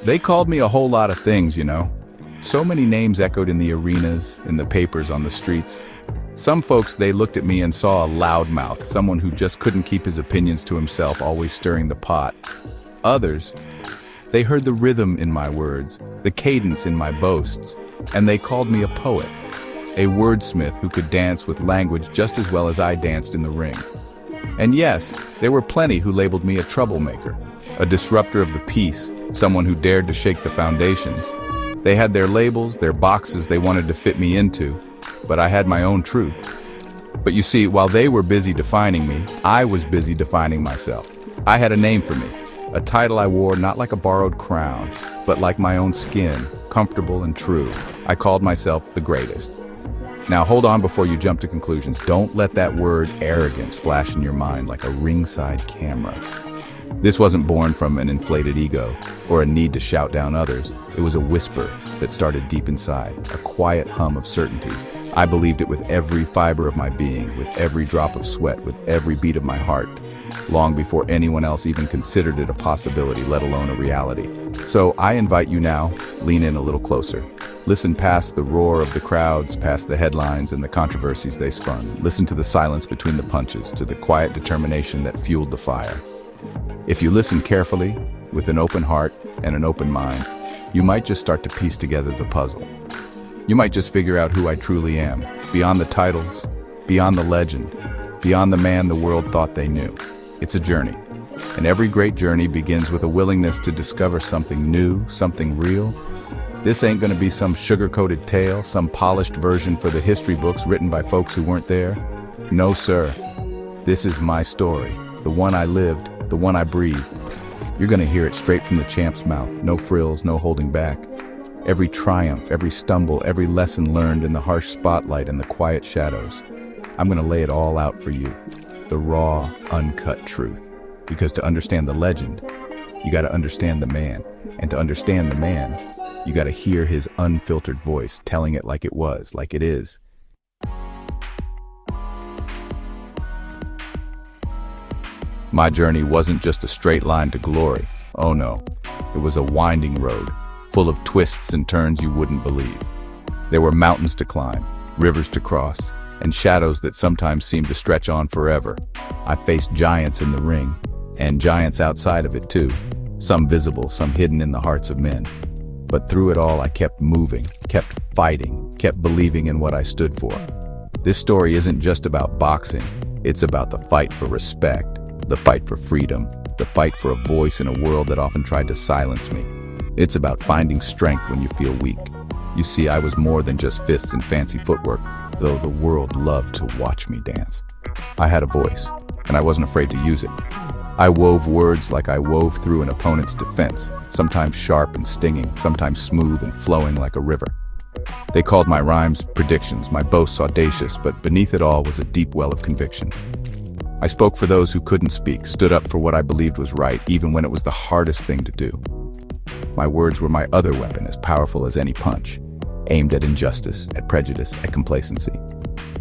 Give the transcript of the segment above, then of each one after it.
They called me a whole lot of things, you know. So many names echoed in the arenas, in the papers, on the streets. Some folks, they looked at me and saw a loudmouth, someone who just couldn't keep his opinions to himself, always stirring the pot. Others, they heard the rhythm in my words, the cadence in my boasts, and they called me a poet, a wordsmith who could dance with language just as well as I danced in the ring. And yes, there were plenty who labeled me a troublemaker, a disruptor of the peace, someone who dared to shake the foundations. They had their labels, their boxes they wanted to fit me into, but I had my own truth. But you see, while they were busy defining me, I was busy defining myself. I had a name for me, a title I wore not like a borrowed crown, but like my own skin, comfortable and true. I called myself the greatest. Now hold on before you jump to conclusions. Don't let that word arrogance flash in your mind like a ringside camera. This wasn't born from an inflated ego or a need to shout down others. It was a whisper that started deep inside, a quiet hum of certainty. I believed it with every fiber of my being, with every drop of sweat, with every beat of my heart, long before anyone else even considered it a possibility, let alone a reality. So I invite you now, lean in a little closer. Listen past the roar of the crowds, past the headlines and the controversies they spun. Listen to the silence between the punches, to the quiet determination that fueled the fire. If you listen carefully, with an open heart and an open mind, you might just start to piece together the puzzle. You might just figure out who I truly am, beyond the titles, beyond the legend, beyond the man the world thought they knew. It's a journey, and every great journey begins with a willingness to discover something new, something real. This ain't gonna be some sugar-coated tale, some polished version for the history books written by folks who weren't there. No, sir. This is my story, the one I lived, the one I breathed. You're gonna hear it straight from the champ's mouth, no frills, no holding back. Every triumph, every stumble, every lesson learned in the harsh spotlight and the quiet shadows. I'm gonna lay it all out for you, the raw, uncut truth. Because to understand the legend, you gotta understand the man. And to understand the man, you gotta hear his unfiltered voice, telling it like it was, like it is. My journey wasn't just a straight line to glory. Oh no, it was a winding road, full of twists and turns you wouldn't believe. There were mountains to climb, rivers to cross, and shadows that sometimes seemed to stretch on forever. I faced giants in the ring, and giants outside of it too, some visible, some hidden in the hearts of men. But through it all, I kept moving, kept fighting, kept believing in what I stood for. This story isn't just about boxing, it's about the fight for respect, the fight for freedom, the fight for a voice in a world that often tried to silence me. It's about finding strength when you feel weak. You see, I was more than just fists and fancy footwork, though the world loved to watch me dance. I had a voice, and I wasn't afraid to use it. I wove words like I wove through an opponent's defense, sometimes sharp and stinging, sometimes smooth and flowing like a river. They called my rhymes predictions, my boasts audacious, but beneath it all was a deep well of conviction. I spoke for those who couldn't speak, stood up for what I believed was right, even when it was the hardest thing to do. My words were my other weapon, as powerful as any punch, aimed at injustice, at prejudice, at complacency.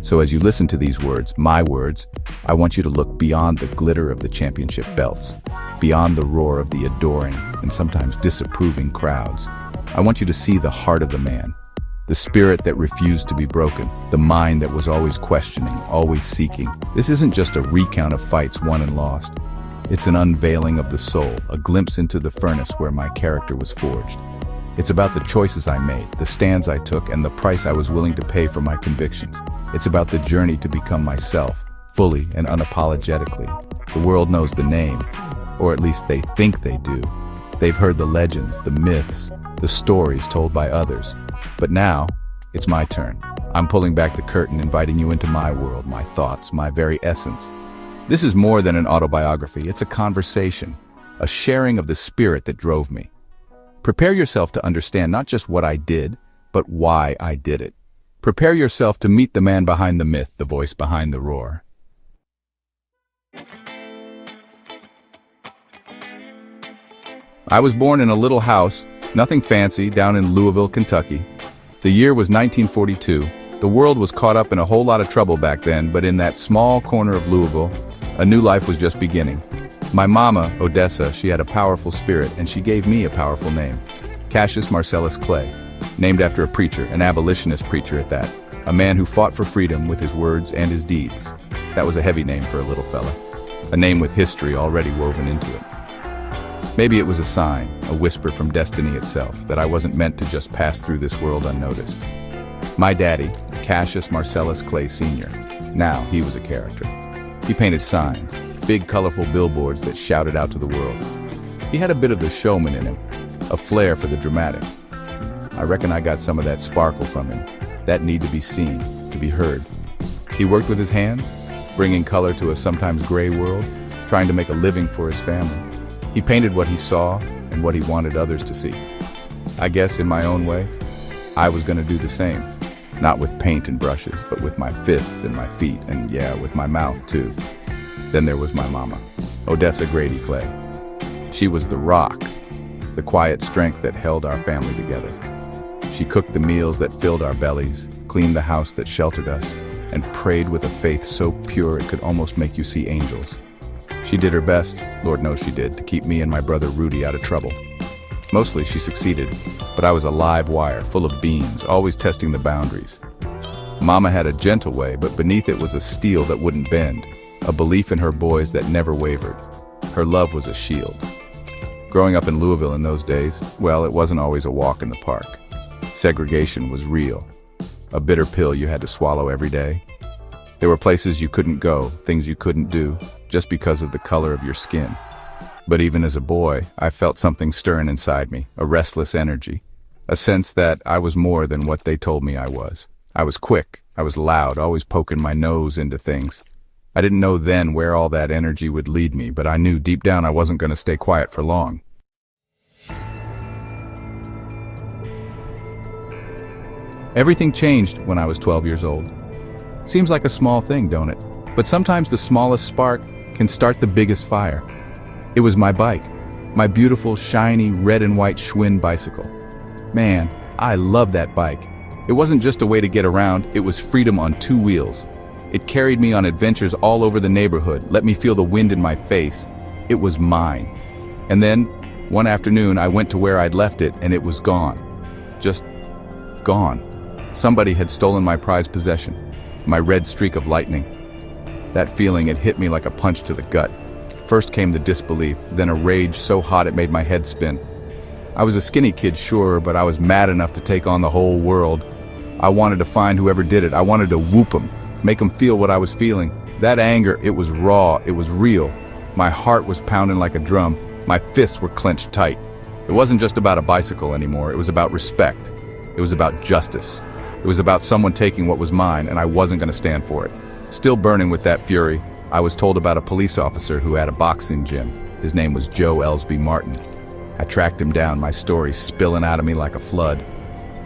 So as you listen to these words, my words, I want you to look beyond the glitter of the championship belts, beyond the roar of the adoring and sometimes disapproving crowds. I want you to see the heart of the man, the spirit that refused to be broken, the mind that was always questioning, always seeking. This isn't just a recount of fights won and lost. It's an unveiling of the soul, a glimpse into the furnace where my character was forged. It's about the choices I made, the stands I took, and the price I was willing to pay for my convictions. It's about the journey to become myself, fully and unapologetically. The world knows the name, or at least they think they do. They've heard the legends, the myths, the stories told by others. But now, it's my turn. I'm pulling back the curtain, inviting you into my world, my thoughts, my very essence. This is more than an autobiography. It's a conversation, a sharing of the spirit that drove me. Prepare yourself to understand not just what I did, but why I did it. Prepare yourself to meet the man behind the myth, the voice behind the roar. I was born in a little house, nothing fancy, down in Louisville, Kentucky. The year was 1942. The world was caught up in a whole lot of trouble back then, but in that small corner of Louisville, a new life was just beginning. My mama, Odessa, she had a powerful spirit, and she gave me a powerful name. Cassius Marcellus Clay, named after a preacher, an abolitionist preacher at that, a man who fought for freedom with his words and his deeds. That was a heavy name for a little fella, a name with history already woven into it. Maybe it was a sign, a whisper from destiny itself, that I wasn't meant to just pass through this world unnoticed. My daddy, Cassius Marcellus Clay Sr., now he was a character. He painted signs, big colorful billboards that shouted out to the world. He had a bit of the showman in him, a flair for the dramatic. I reckon I got some of that sparkle from him, that need to be seen, to be heard. He worked with his hands, bringing color to a sometimes gray world, trying to make a living for his family. He painted what he saw and what he wanted others to see. I guess in my own way, I was going to do the same. Not with paint and brushes, but with my fists and my feet, and yeah, with my mouth too. Then there was my mama, Odessa Grady Clay. She was the rock, the quiet strength that held our family together. She cooked the meals that filled our bellies, cleaned the house that sheltered us, and prayed with a faith so pure it could almost make you see angels. She did her best, Lord knows she did, to keep me and my brother Rudy out of trouble. Mostly she succeeded, but I was a live wire, full of beans, always testing the boundaries. Mama had a gentle way, but beneath it was a steel that wouldn't bend, a belief in her boys that never wavered. Her love was a shield. Growing up in Louisville in those days, well, it wasn't always a walk in the park. Segregation was real, a bitter pill you had to swallow every day. There were places you couldn't go, things you couldn't do, just because of the color of your skin. But even as a boy, I felt something stirring inside me, a restless energy, a sense that I was more than what they told me I was. I was quick, I was loud, always poking my nose into things. I didn't know then where all that energy would lead me, but I knew deep down I wasn't going to stay quiet for long. Everything changed when I was 12 years old. Seems like a small thing, don't it? But sometimes the smallest spark can start the biggest fire. It was my bike, my beautiful, shiny, red and white Schwinn bicycle. Man, I loved that bike. It wasn't just a way to get around, it was freedom on two wheels. It carried me on adventures all over the neighborhood, let me feel the wind in my face. It was mine. And then, one afternoon, I went to where I'd left it and it was gone. Just gone. Somebody had stolen my prized possession, my red streak of lightning. That feeling, it hit me like a punch to the gut. First came the disbelief, then a rage so hot it made my head spin. I was a skinny kid, sure, but I was mad enough to take on the whole world. I wanted to find whoever did it. I wanted to whoop him, make him feel what I was feeling. That anger, it was raw, it was real. My heart was pounding like a drum. My fists were clenched tight. It wasn't just about a bicycle anymore. It was about respect. It was about justice. It was about someone taking what was mine, and I wasn't going to stand for it. Still burning with that fury, I was told about a police officer who had a boxing gym. His name was Joe Ellsby Martin. I tracked him down, my story spilling out of me like a flood.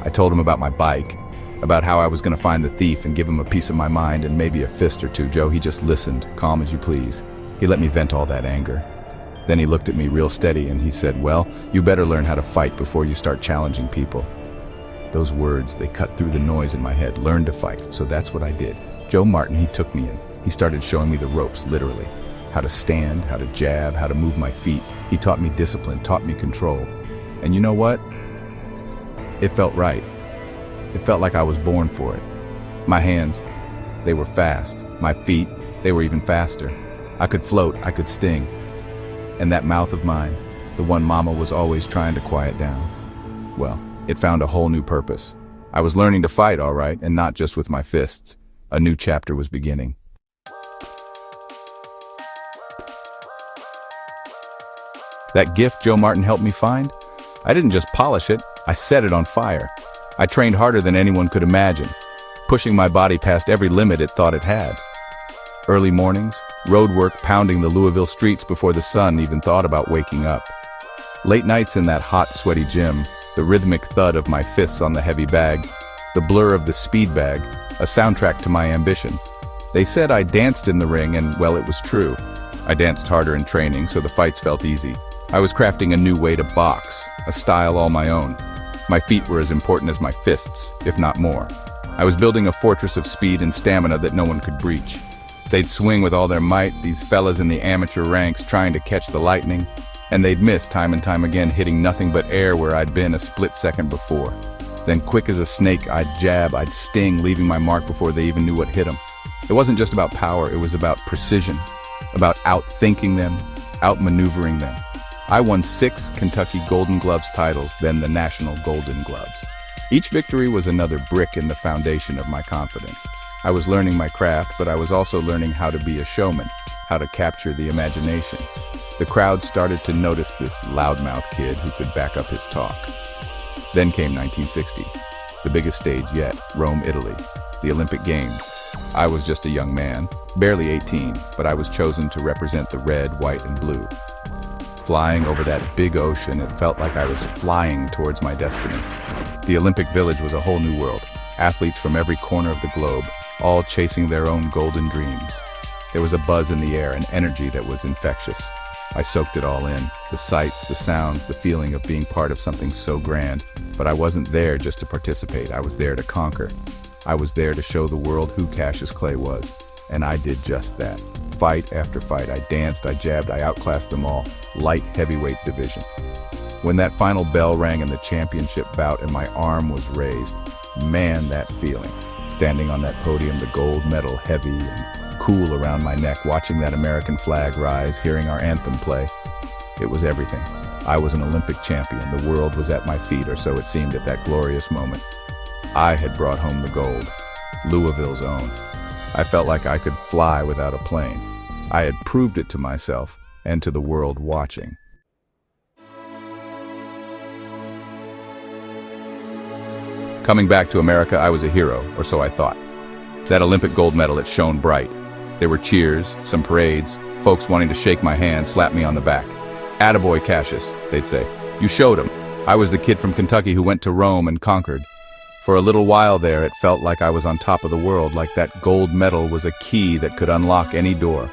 I told him about my bike, about how I was going to find the thief and give him a piece of my mind and maybe a fist or two. Joe, he just listened, calm as you please. He let me vent all that anger. Then he looked at me real steady and he said, well, you better learn how to fight before you start challenging people. Those words, they cut through the noise in my head. Learn to fight. So that's what I did. Joe Martin, he took me in. He started showing me the ropes, literally. How to stand, how to jab, how to move my feet. He taught me discipline, taught me control. And you know what? It felt right. It felt like I was born for it. My hands, they were fast. My feet, they were even faster. I could float, I could sting. And that mouth of mine, the one Mama was always trying to quiet down, well, it found a whole new purpose. I was learning to fight, all right, and not just with my fists. A new chapter was beginning. That gift Joe Martin helped me find, I didn't just polish it, I set it on fire. I trained harder than anyone could imagine, pushing my body past every limit it thought it had. Early mornings, road work pounding the Louisville streets before the sun even thought about waking up. Late nights in that hot, sweaty gym, the rhythmic thud of my fists on the heavy bag, the blur of the speed bag, a soundtrack to my ambition. They said I danced in the ring and, well, it was true. I danced harder in training, so the fights felt easy. I was crafting a new way to box, a style all my own. My feet were as important as my fists, if not more. I was building a fortress of speed and stamina that no one could breach. They'd swing with all their might, these fellas in the amateur ranks trying to catch the lightning. And they'd miss time and time again, hitting nothing but air where I'd been a split second before. Then quick as a snake, I'd jab, I'd sting, leaving my mark before they even knew what hit them. It wasn't just about power, it was about precision, about outthinking them, outmaneuvering them. I won 6 Kentucky Golden Gloves titles, then the National Golden Gloves. Each victory was another brick in the foundation of my confidence. I was learning my craft, but I was also learning how to be a showman, how to capture the imagination. The crowd started to notice this loudmouth kid who could back up his talk. Then came 1960, the biggest stage yet, Rome, Italy, the Olympic Games. I was just a young man, barely 18, but I was chosen to represent the red, white, and blue. Flying over that big ocean, it felt like I was flying towards my destiny. The Olympic Village was a whole new world. Athletes from every corner of the globe, all chasing their own golden dreams. There was a buzz in the air, an energy that was infectious. I soaked it all in, the sights, the sounds, the feeling of being part of something so grand. But I wasn't there just to participate, I was there to conquer. I was there to show the world who Cassius Clay was. And I did just that. Fight after fight, I danced, I jabbed, I outclassed them all. Light heavyweight division. When that final bell rang in the championship bout and my arm was raised, man, that feeling. Standing on that podium, the gold medal heavy and cool around my neck, watching that American flag rise, hearing our anthem play. It was everything. I was an Olympic champion. The world was at my feet, or so it seemed at that glorious moment. I had brought home the gold, Louisville's own. I felt like I could fly without a plane. I had proved it to myself and to the world watching. Coming back to America, I was a hero, or so I thought. That Olympic gold medal, it shone bright. There were cheers, some parades, folks wanting to shake my hand, slap me on the back. "Attaboy, Cassius," they'd say. "You showed 'em." I was the kid from Kentucky who went to Rome and conquered. For a little while there, it felt like I was on top of the world, like that gold medal was a key that could unlock any door.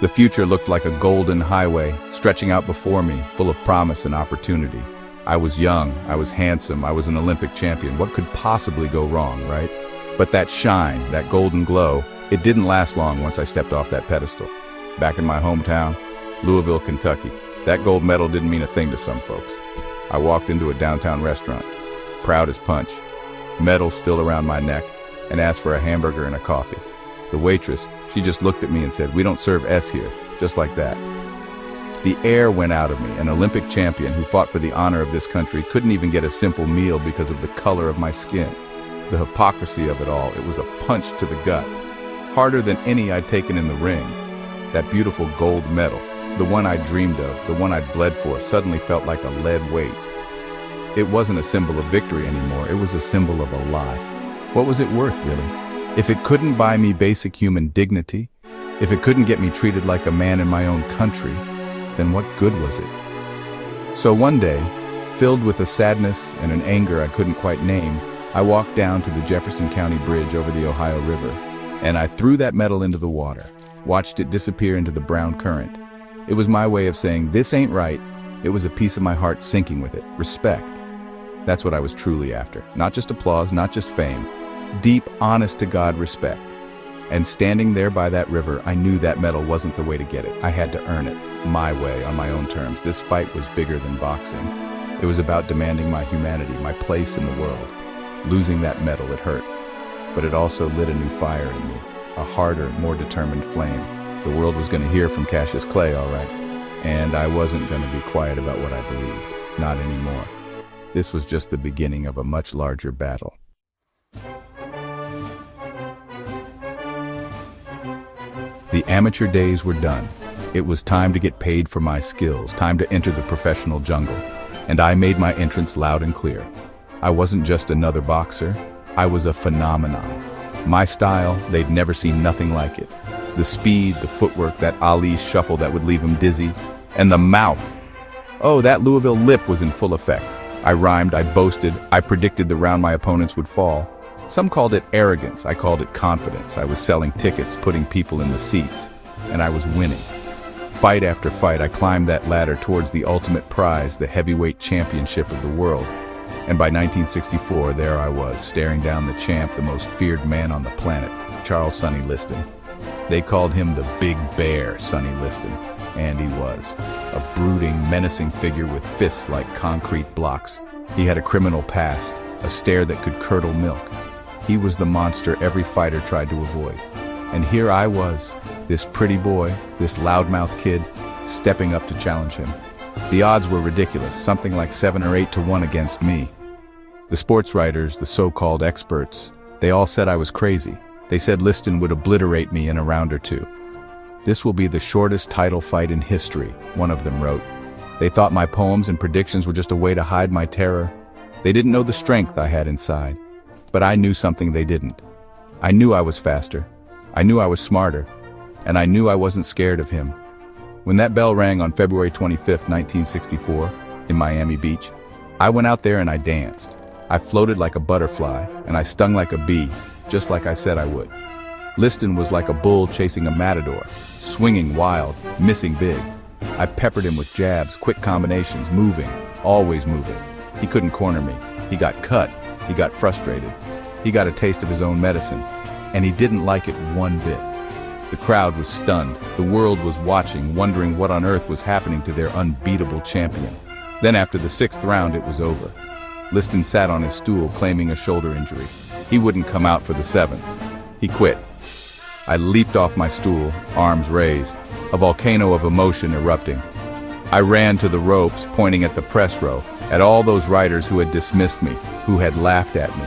The future looked like a golden highway, stretching out before me, full of promise and opportunity. I was young, I was handsome, I was an Olympic champion. What could possibly go wrong, right? But that shine, that golden glow, it didn't last long once I stepped off that pedestal. Back in my hometown, Louisville, Kentucky, that gold medal didn't mean a thing to some folks. I walked into a downtown restaurant, proud as punch, medal still around my neck, and asked for a hamburger and a coffee. The waitress, she just looked at me and said, "We don't serve S here," just like that. The air went out of me. An Olympic champion who fought for the honor of this country couldn't even get a simple meal because of the color of my skin. The hypocrisy of it all, it was a punch to the gut. Harder than any I'd taken in the ring. That beautiful gold medal, the one I dreamed of, the one I'd bled for, suddenly felt like a lead weight. It wasn't a symbol of victory anymore, it was a symbol of a lie. What was it worth, really? If it couldn't buy me basic human dignity, if it couldn't get me treated like a man in my own country, then what good was it? So one day, filled with a sadness and an anger I couldn't quite name, I walked down to the Jefferson County Bridge over the Ohio River, and I threw that medal into the water, watched it disappear into the brown current. It was my way of saying, this ain't right. It was a piece of my heart sinking with it. Respect. That's what I was truly after. Not just applause, not just fame. Deep, honest-to-God respect. And standing there by that river, I knew that medal wasn't the way to get it. I had to earn it, my way, on my own terms. This fight was bigger than boxing. It was about demanding my humanity, my place in the world. Losing that medal, it hurt. But it also lit a new fire in me, a harder, more determined flame. The world was going to hear from Cassius Clay, all right. And I wasn't going to be quiet about what I believed. Not anymore. This was just the beginning of a much larger battle. The amateur days were done. It was time to get paid for my skills, time to enter the professional jungle. And I made my entrance loud and clear. I wasn't just another boxer, I was a phenomenon. My style, they'd never seen nothing like it. The speed, the footwork, that Ali shuffle that would leave him dizzy. And the mouth. Oh, that Louisville lip was in full effect. I rhymed, I boasted, I predicted the round my opponents would fall. Some called it arrogance, I called it confidence. I was selling tickets, putting people in the seats, and I was winning. Fight after fight, I climbed that ladder towards the ultimate prize, the heavyweight championship of the world. And by 1964, there I was, staring down the champ, the most feared man on the planet, Charles Sonny Liston. They called him the Big Bear, Sonny Liston, and he was. A brooding, menacing figure with fists like concrete blocks. He had a criminal past, a stare that could curdle milk. He was the monster every fighter tried to avoid. And here I was, this pretty boy, this loudmouth kid, stepping up to challenge him. The odds were ridiculous, something like 7 or 8 to 1 against me. The sports writers, the so-called experts, they all said I was crazy. They said Liston would obliterate me in a round or two. "This will be the shortest title fight in history," one of them wrote. They thought my poems and predictions were just a way to hide my terror. They didn't know the strength I had inside. But I knew something they didn't. I knew I was faster. I knew I was smarter. And I knew I wasn't scared of him. When that bell rang on February 25th, 1964, in Miami Beach, I went out there and I danced. I floated like a butterfly, and I stung like a bee, just like I said I would. Liston was like a bull chasing a matador, swinging wild, missing big. I peppered him with jabs, quick combinations, moving, always moving. He couldn't corner me. He got cut. He got frustrated. He got a taste of his own medicine, and he didn't like it one bit. The crowd was stunned. The world was watching, wondering what on earth was happening to their unbeatable champion. Then after the 6th round, it was over. Liston sat on his stool, claiming a shoulder injury. He wouldn't come out for the 7th. He quit. I leaped off my stool, arms raised, a volcano of emotion erupting. I ran to the ropes, pointing at the press row, at all those writers who had dismissed me, who had laughed at me.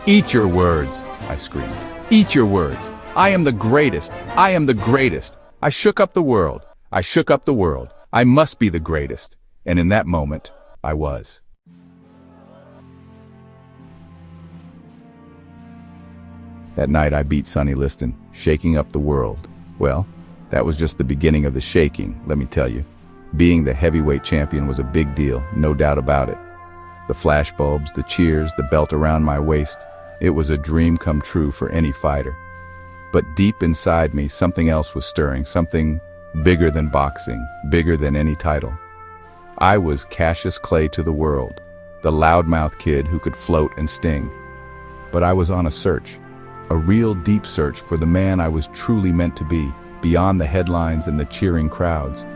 "Eat your words," I screamed. "Eat your words. I am the greatest. I am the greatest. I shook up the world. I shook up the world. I must be the greatest." And in that moment, I was. That night I beat Sonny Liston, shaking up the world. Well, that was just the beginning of the shaking, let me tell you. Being the heavyweight champion was a big deal, no doubt about it. The flashbulbs, the cheers, the belt around my waist, it was a dream come true for any fighter. But deep inside me, something else was stirring, something bigger than boxing, bigger than any title. I was Cassius Clay to the world, the loudmouth kid who could float and sting. But I was on a search, a real deep search for the man I was truly meant to be, beyond the headlines and the cheering crowds.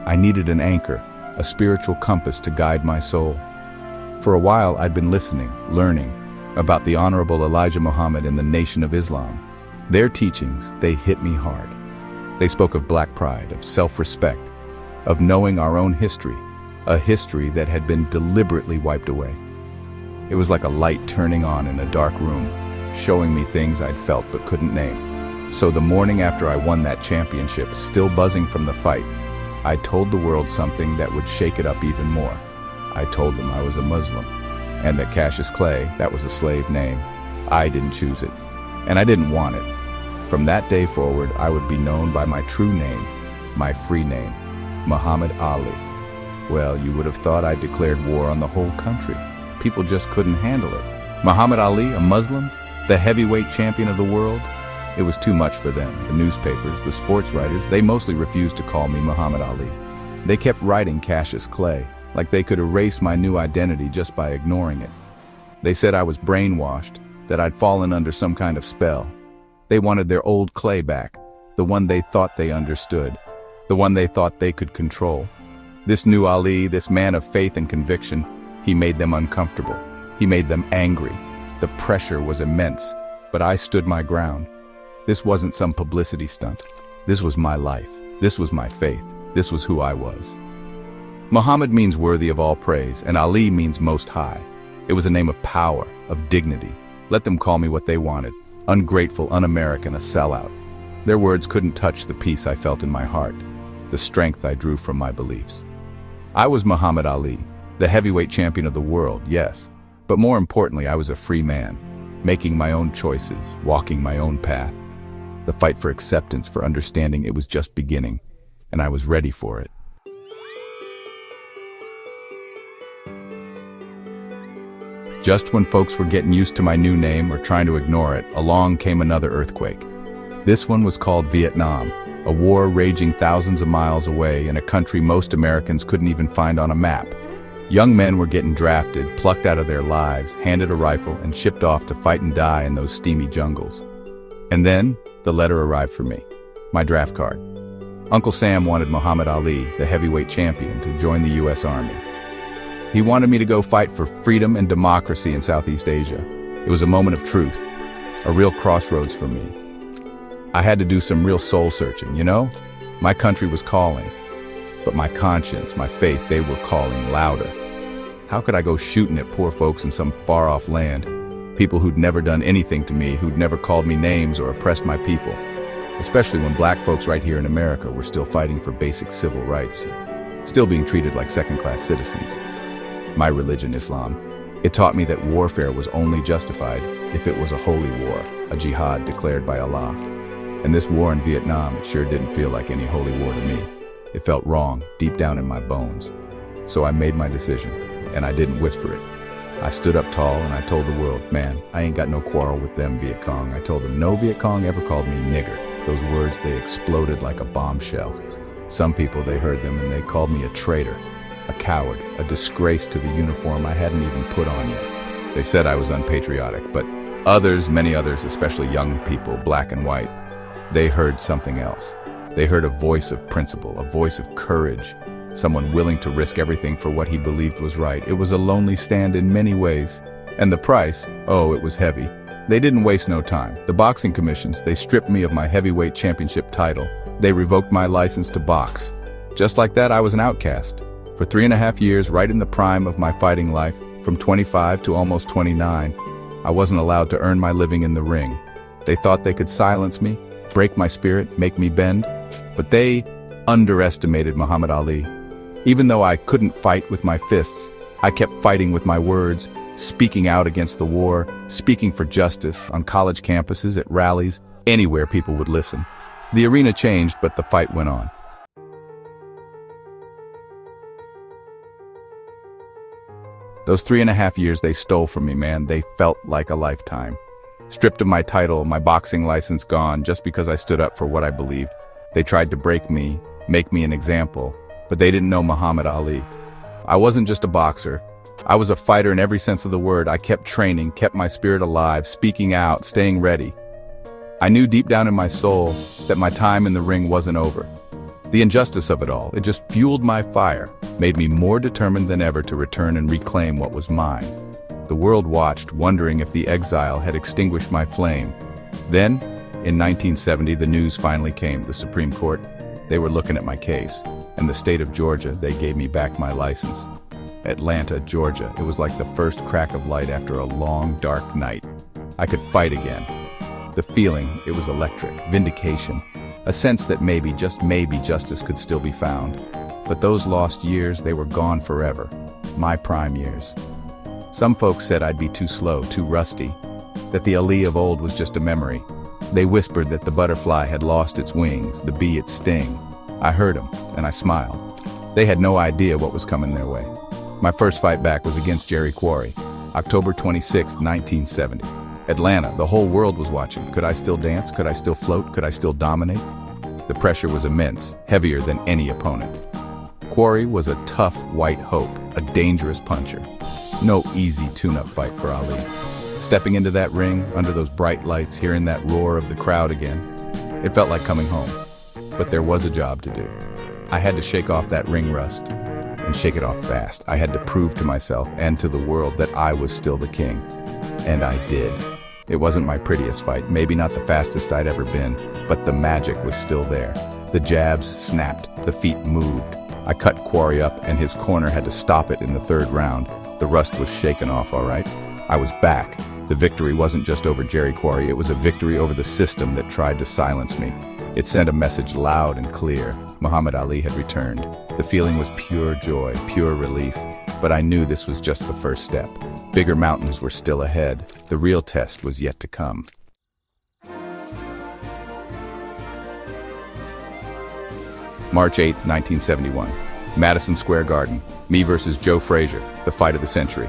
I needed an anchor, a spiritual compass to guide my soul. For a while I'd been listening, learning about the Honorable Elijah Muhammad and the Nation of Islam. Their teachings, they hit me hard. They spoke of black pride, of self-respect, of knowing our own history, a history that had been deliberately wiped away. It was like a light turning on in a dark room, showing me things I'd felt but couldn't name. So the morning after I won that championship, still buzzing from the fight, I told the world something that would shake it up even more. I told them I was a Muslim, and that Cassius Clay, that was a slave name. I didn't choose it, and I didn't want it. From that day forward, I would be known by my true name, my free name, Muhammad Ali. Well, you would have thought I declared war on the whole country. People just couldn't handle it. Muhammad Ali, a Muslim, the heavyweight champion of the world? It was too much for them. The newspapers, the sports writers, they mostly refused to call me Muhammad Ali. They kept writing Cassius Clay, like they could erase my new identity just by ignoring it. They said I was brainwashed, that I'd fallen under some kind of spell. They wanted their old Clay back, the one they thought they understood, the one they thought they could control. This new Ali, this man of faith and conviction, he made them uncomfortable. He made them angry. The pressure was immense, but I stood my ground. This wasn't some publicity stunt. This was my life. This was my faith. This was who I was. Muhammad means worthy of all praise, and Ali means most high. It was a name of power, of dignity. Let them call me what they wanted. Ungrateful, un-American, a sellout. Their words couldn't touch the peace I felt in my heart, the strength I drew from my beliefs. I was Muhammad Ali, the heavyweight champion of the world, yes. But more importantly, I was a free man, making my own choices, walking my own path. The fight for acceptance, for understanding, it was just beginning, and I was ready for it. Just when folks were getting used to my new name or trying to ignore it, along came another earthquake. This one was called Vietnam, a war raging thousands of miles away in a country most Americans couldn't even find on a map. Young men were getting drafted, plucked out of their lives, handed a rifle, and shipped off to fight and die in those steamy jungles. And then, the letter arrived for me. My draft card. Uncle Sam wanted Muhammad Ali, the heavyweight champion, to join the U.S. Army. He wanted me to go fight for freedom and democracy in Southeast Asia. It was a moment of truth, a real crossroads for me. I had to do some real soul searching, you know? My country was calling, but my conscience, my faith, they were calling louder. How could I go shooting at poor folks in some far-off land? People who'd never done anything to me, who'd never called me names or oppressed my people. Especially when black folks right here in America were still fighting for basic civil rights, still being treated like second-class citizens. My religion, Islam, it taught me that warfare was only justified if it was a holy war, a jihad declared by Allah. And this war in Vietnam, it sure didn't feel like any holy war to me. It felt wrong, deep down in my bones. So I made my decision, and I didn't whisper it. I stood up tall and I told the world, man, I ain't got no quarrel with them Viet Cong. I told them no Viet Cong ever called me nigger. Those words, they exploded like a bombshell. Some people, they heard them and they called me a traitor, a coward, a disgrace to the uniform I hadn't even put on yet. They said I was unpatriotic, but others, many others, especially young people, black and white, they heard something else. They heard a voice of principle, a voice of courage, someone willing to risk everything for what he believed was right. It was a lonely stand in many ways. And the price, oh, it was heavy. They didn't waste no time. The boxing commissions, they stripped me of my heavyweight championship title. They revoked my license to box. Just like that, I was an outcast. For 3.5 years, right in the prime of my fighting life, from 25 to almost 29, I wasn't allowed to earn my living in the ring. They thought they could silence me, break my spirit, make me bend, but they underestimated Muhammad Ali. Even though I couldn't fight with my fists, I kept fighting with my words, speaking out against the war, speaking for justice on college campuses, at rallies, anywhere people would listen. The arena changed, but the fight went on. Those 3.5 years they stole from me, man, they felt like a lifetime. Stripped of my title, my boxing license gone, just because I stood up for what I believed. They tried to break me, make me an example, but they didn't know Muhammad Ali. I wasn't just a boxer. I was a fighter in every sense of the word. I kept training, kept my spirit alive, speaking out, staying ready. I knew deep down in my soul that my time in the ring wasn't over. The injustice of it all, it just fueled my fire, made me more determined than ever to return and reclaim what was mine. The world watched, wondering if the exile had extinguished my flame. Then, in 1970, the news finally came. The Supreme Court, they were looking at my case. And the state of Georgia, they gave me back my license. Atlanta, Georgia, it was like the first crack of light after a long, dark night. I could fight again. The feeling, it was electric, vindication, a sense that maybe, just maybe, justice could still be found. But those lost years, they were gone forever. My prime years. Some folks said I'd be too slow, too rusty, that the Ali of old was just a memory. They whispered that the butterfly had lost its wings, the bee its sting. I heard them, and I smiled. They had no idea what was coming their way. My first fight back was against Jerry Quarry, October 26, 1970. Atlanta, the whole world was watching. Could I still dance? Could I still float? Could I still dominate? The pressure was immense, heavier than any opponent. Quarry was a tough white hope, a dangerous puncher. No easy tune-up fight for Ali. Stepping into that ring, under those bright lights, hearing that roar of the crowd again, it felt like coming home. But there was a job to do. I had to shake off that ring rust, and shake it off fast. I had to prove to myself and to the world that I was still the king. And I did. It wasn't my prettiest fight, maybe not the fastest I'd ever been, but the magic was still there. The jabs snapped, the feet moved. I cut Quarry up, and his corner had to stop it in the third round. The rust was shaken off, all right. I was back. The victory wasn't just over Jerry Quarry, it was a victory over the system that tried to silence me. It sent a message loud and clear. Muhammad Ali had returned. The feeling was pure joy, pure relief. But I knew this was just the first step. Bigger mountains were still ahead. The real test was yet to come. March 8, 1971. Madison Square Garden. Me versus Joe Frazier, the fight of the century.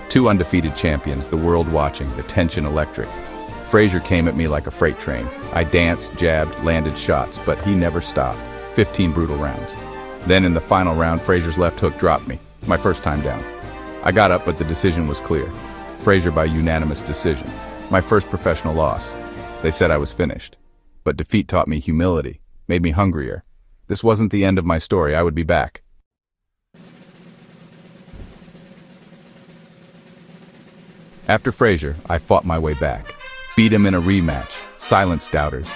Two undefeated champions, the world watching, the tension electric. Frazier came at me like a freight train. I danced, jabbed, landed shots, but he never stopped. 15 brutal rounds. Then in the final round, Frazier's left hook dropped me. My first time down. I got up, but the decision was clear. Frazier by unanimous decision. My first professional loss. They said I was finished. but defeat taught me humility, made me hungrier. This wasn't the end of my story. I would be back. After Frazier, I fought my way back. Beat him in a rematch, silenced doubters.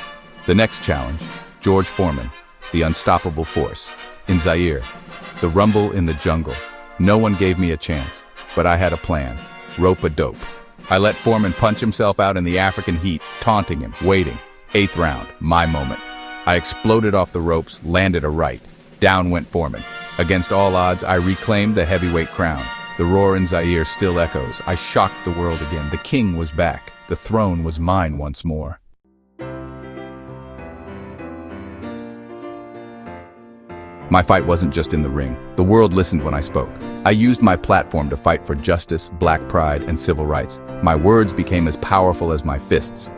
The next challenge, George Foreman, the unstoppable force. In Zaire, the rumble in the jungle. No one gave me a chance, but I had a plan. Rope a dope. I let Foreman punch himself out in the African heat, taunting him, waiting. 8th round, my moment. I exploded off the ropes, landed a right. Down went Foreman. Against all odds, I reclaimed the heavyweight crown. The roar in Zaire still echoes. I shocked the world again. The king was back. The throne was mine once more. My fight wasn't just in the ring. The world listened when I spoke. I used my platform to fight for justice, black pride, and civil rights. My words became as powerful as my fists.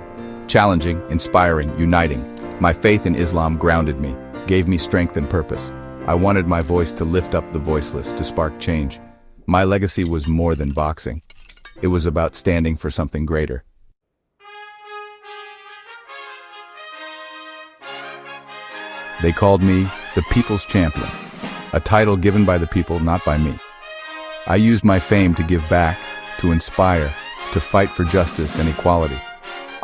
Challenging, inspiring, uniting. My faith in Islam grounded me, gave me strength and purpose. I wanted my voice to lift up the voiceless, to spark change. My legacy was more than boxing. It was about standing for something greater. They called me the People's Champion, a title given by the people, not by me. I used my fame to give back, to inspire, to fight for justice and equality.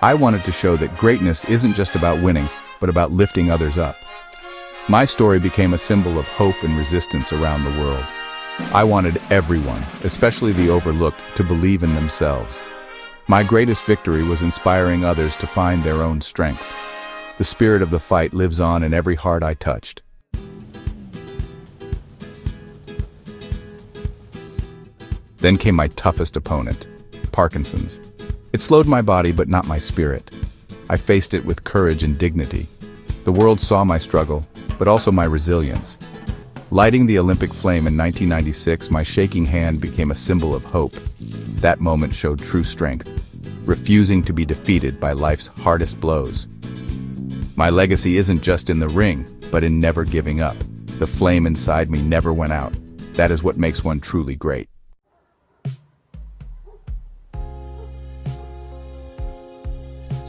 I wanted to show that greatness isn't just about winning, but about lifting others up. My story became a symbol of hope and resistance around the world. I wanted everyone, especially the overlooked, to believe in themselves. My greatest victory was inspiring others to find their own strength. The spirit of the fight lives on in every heart I touched. Then came my toughest opponent, Parkinson's. It slowed my body, but not my spirit. I faced it with courage and dignity. The world saw my struggle, but also my resilience. Lighting the Olympic flame in 1996, my shaking hand became a symbol of hope. That moment showed true strength, refusing to be defeated by life's hardest blows. My legacy isn't just in the ring, but in never giving up. The flame inside me never went out. That is what makes one truly great.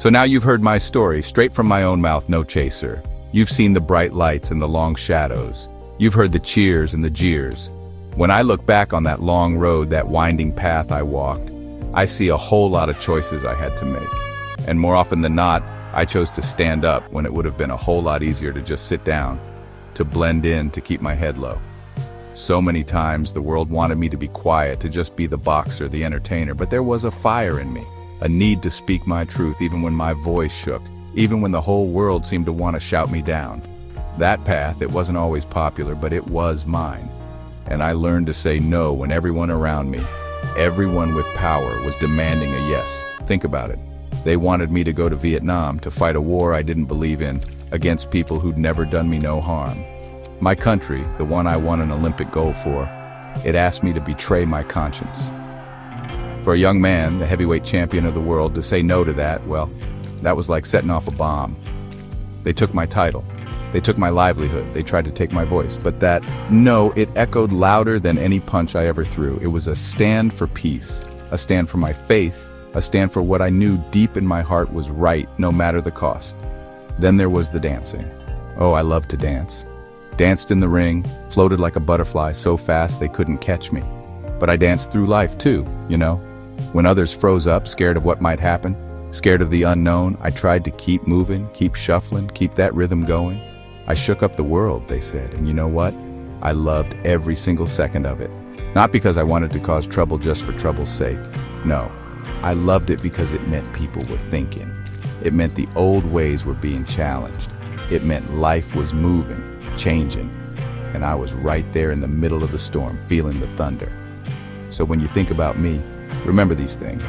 So now you've heard my story, straight from my own mouth, no chaser. You've seen the bright lights and the long shadows. You've heard the cheers and the jeers. When I look back on that long road, that winding path I walked, I see a whole lot of choices I had to make. And more often than not, I chose to stand up when it would have been a whole lot easier to just sit down, to blend in, to keep my head low. So many times the world wanted me to be quiet, to just be the boxer, the entertainer, but there was a fire in me, a need to speak my truth even when my voice shook, even when the whole world seemed to want to shout me down. That path, it wasn't always popular, but it was mine. And I learned to say no when everyone around me, everyone with power, was demanding a yes. Think about it. They wanted me to go to Vietnam to fight a war I didn't believe in, against people who'd never done me no harm. My country, the one I won an Olympic gold for, it asked me to betray my conscience. For a young man, the heavyweight champion of the world, to say no to that, well, that was like setting off a bomb. They took my title. They took my livelihood. They tried to take my voice. But that no, it echoed louder than any punch I ever threw. It was a stand for peace, a stand for my faith, a stand for what I knew deep in my heart was right, no matter the cost. Then there was the dancing. Oh, I loved to dance. Danced in the ring, floated like a butterfly so fast they couldn't catch me. But I danced through life too, you know? When others froze up, scared of what might happen, scared of the unknown, I tried to keep moving, keep shuffling, keep that rhythm going. I shook up the world, they said, and you know what? I loved every single second of it. Not because I wanted to cause trouble just for trouble's sake. No, I loved it because it meant people were thinking. It meant the old ways were being challenged. It meant life was moving, changing, and I was right there in the middle of the storm, feeling the thunder. So when you think about me, remember these things.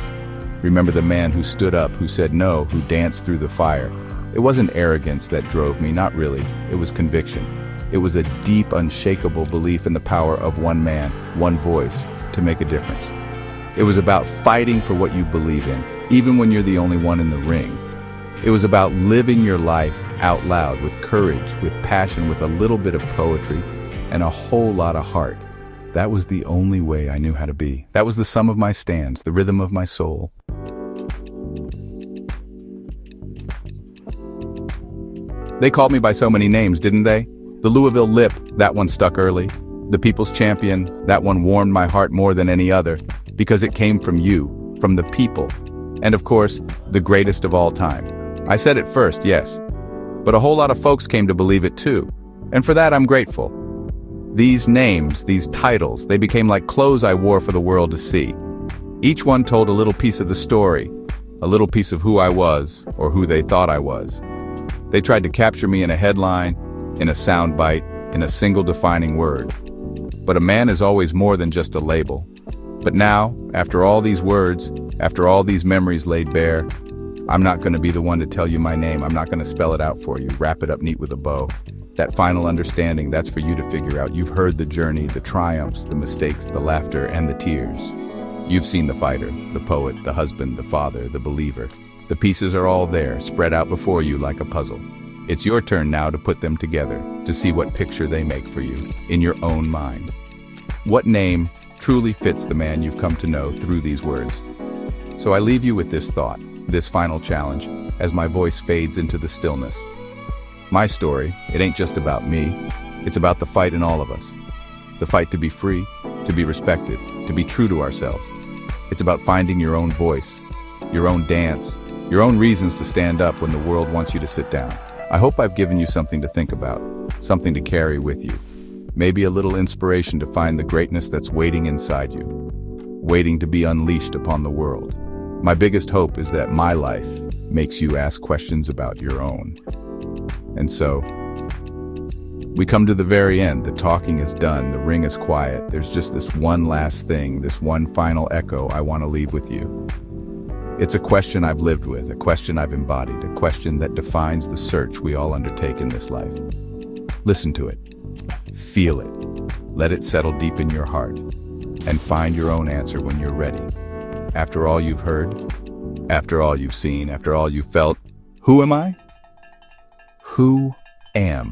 Remember the man who stood up, who said no, who danced through the fire. It wasn't arrogance that drove me, not really. It was conviction. It was a deep, unshakable belief in the power of one man, one voice, to make a difference. It was about fighting for what you believe in, even when you're the only one in the ring. It was about living your life out loud with courage, with passion, with a little bit of poetry, and a whole lot of heart. That was the only way I knew how to be. That was the sum of my stands, the rhythm of my soul. They called me by so many names, didn't they? The Louisville Lip, that one stuck early. The People's Champion, that one warmed my heart more than any other, because it came from you, from the people. And of course, the greatest of all time. I said it first, yes. But a whole lot of folks came to believe it too. And for that I'm grateful. These names, these titles, they became like clothes I wore for the world to see. Each one told a little piece of the story, a little piece of who I was, or who they thought I was. They tried to capture me in a headline, in a soundbite, in a single defining word. But a man is always more than just a label. But now, after all these words, after all these memories laid bare, I'm not going to be the one to tell you my name. I'm not going to spell it out for you, wrap it up neat with a bow. That final understanding, that's for you to figure out. You've heard the journey, the triumphs, the mistakes, the laughter, and the tears. You've seen the fighter, the poet, the husband, the father, the believer. The pieces are all there, spread out before you like a puzzle. It's your turn now to put them together, to see what picture they make for you, in your own mind. What name truly fits the man you've come to know through these words? So I leave you with this thought, this final challenge, as my voice fades into the stillness. My story, it ain't just about me, it's about the fight in all of us. The fight to be free, to be respected, to be true to ourselves. It's about finding your own voice, your own dance, your own reasons to stand up when the world wants you to sit down. I hope I've given you something to think about, something to carry with you. Maybe a little inspiration to find the greatness that's waiting inside you, waiting to be unleashed upon the world. My biggest hope is that my life makes you ask questions about your own. And so, we come to the very end. The talking is done, the ring is quiet. There's just this one last thing, this one final echo I want to leave with you. It's a question I've lived with, a question I've embodied, a question that defines the search we all undertake in this life. Listen to it. Feel it. Let it settle deep in your heart. And find your own answer when you're ready. After all you've heard, after all you've seen, after all you've felt, who am I? Who am